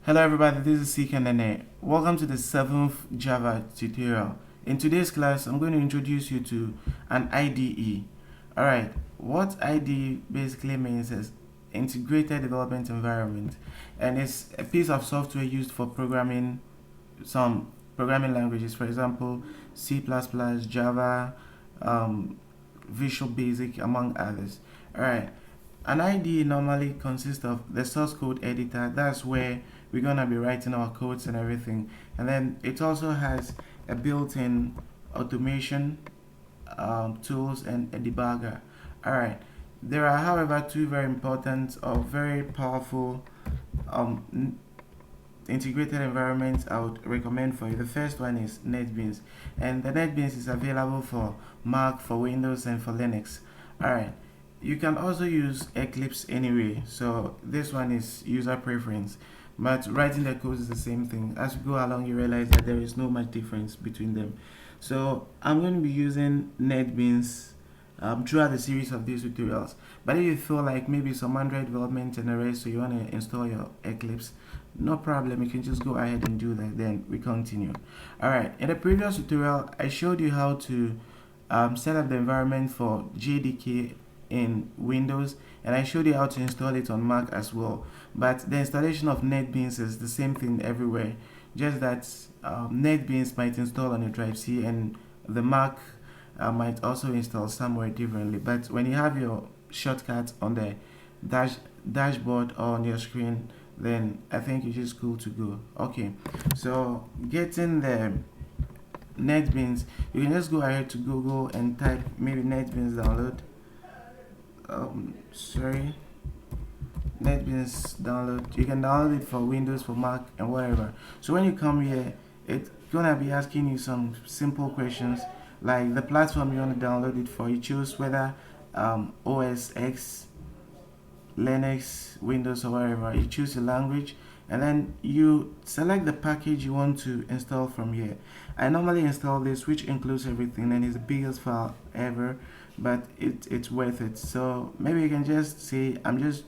Hello everybody, this is CKNNA. Welcome to the 7th Java tutorial. In today's class, I'm going to introduce you to an IDE. Alright, what IDE basically means is Integrated Development Environment, and it's a piece of software used for programming some programming languages, for example, C++, Java, Visual Basic, among others. Alright, an IDE normally consists of the source code editor. That's where we're gonna be writing our codes and everything, and then it also has a built-in automation tools and a debugger. Alright, there are however two very important or very powerful integrated environments I would recommend for you. The first one is Netbeans, and the Netbeans is available for Mac, for Windows, and for Linux. Alright, you can also use Eclipse anyway, so this one is user preference, but writing the code is the same thing. As you go along, you realize that there is no much difference between them. So I'm going to be using Netbeans throughout the series of these tutorials. But if you feel like maybe some Android development and the rest, so you want to install your Eclipse, no problem, you can just go ahead and do that. Then we continue. Alright, in the previous tutorial I showed you how to set up the environment for JDK in Windows, and I showed you how to install it on Mac as well. But the installation of Netbeans is the same thing everywhere, just that Netbeans might install on your drive C, and the Mac might also install somewhere differently. But when you have your shortcut on the dashboard or on your screen, then I think you're just cool to go. Okay, so getting the Netbeans, you can just go ahead to Google and type maybe Netbeans download. Netbeans download. You can download it for Windows, for Mac, and whatever. So when you come here, it's gonna be asking you some simple questions like the platform you want to download it for. You choose whether OS X, Linux, Windows, or whatever. You choose the language, and then you select the package you want to install from here. I normally install this, which includes everything, and it's the biggest file ever, but it's worth it. So maybe you can just say I'm just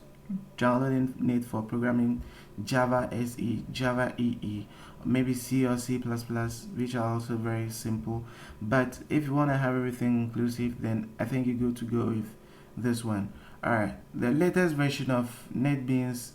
downloading it for programming Java SE, Java EE, maybe C or C++, which are also very simple. But if you want to have everything inclusive, then I think you go to go with this one. Alright, the latest version of Netbeans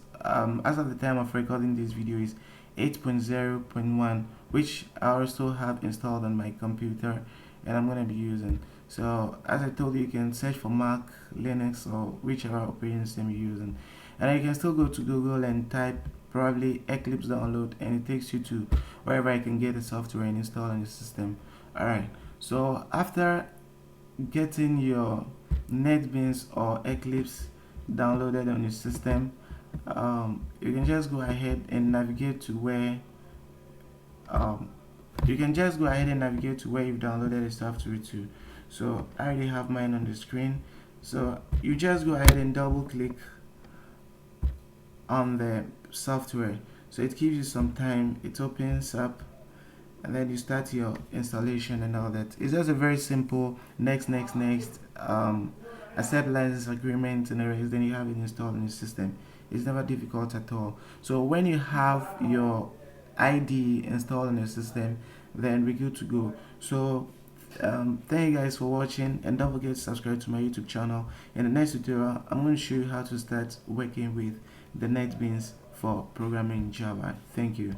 as of the time of recording this video is 8.0.1, which I also have installed on my computer and I'm going to be using. So as I told you can search for Mac, Linux, or whichever operating system you're using, and you can still go to Google and type probably Eclipse download, and it takes you to wherever I can get the software and install on the system. Alright, so after getting your Netbeans or Eclipse downloaded on your system, you can just go ahead and navigate to where you've downloaded the software to. So I already have mine on the screen, so you just go ahead and double click on the software, so it gives you some time, it opens up, and then you start your installation and all that. It's just a very simple next, accept license agreement and the rest, then you have it installed in the system. It's never difficult at all. So when you have your IDE installed in your system, then we're good to go. So thank you guys for watching, and don't forget to subscribe to my YouTube channel. In the next tutorial, I'm going to show you how to start working with the Netbeans for programming Java. Thank you.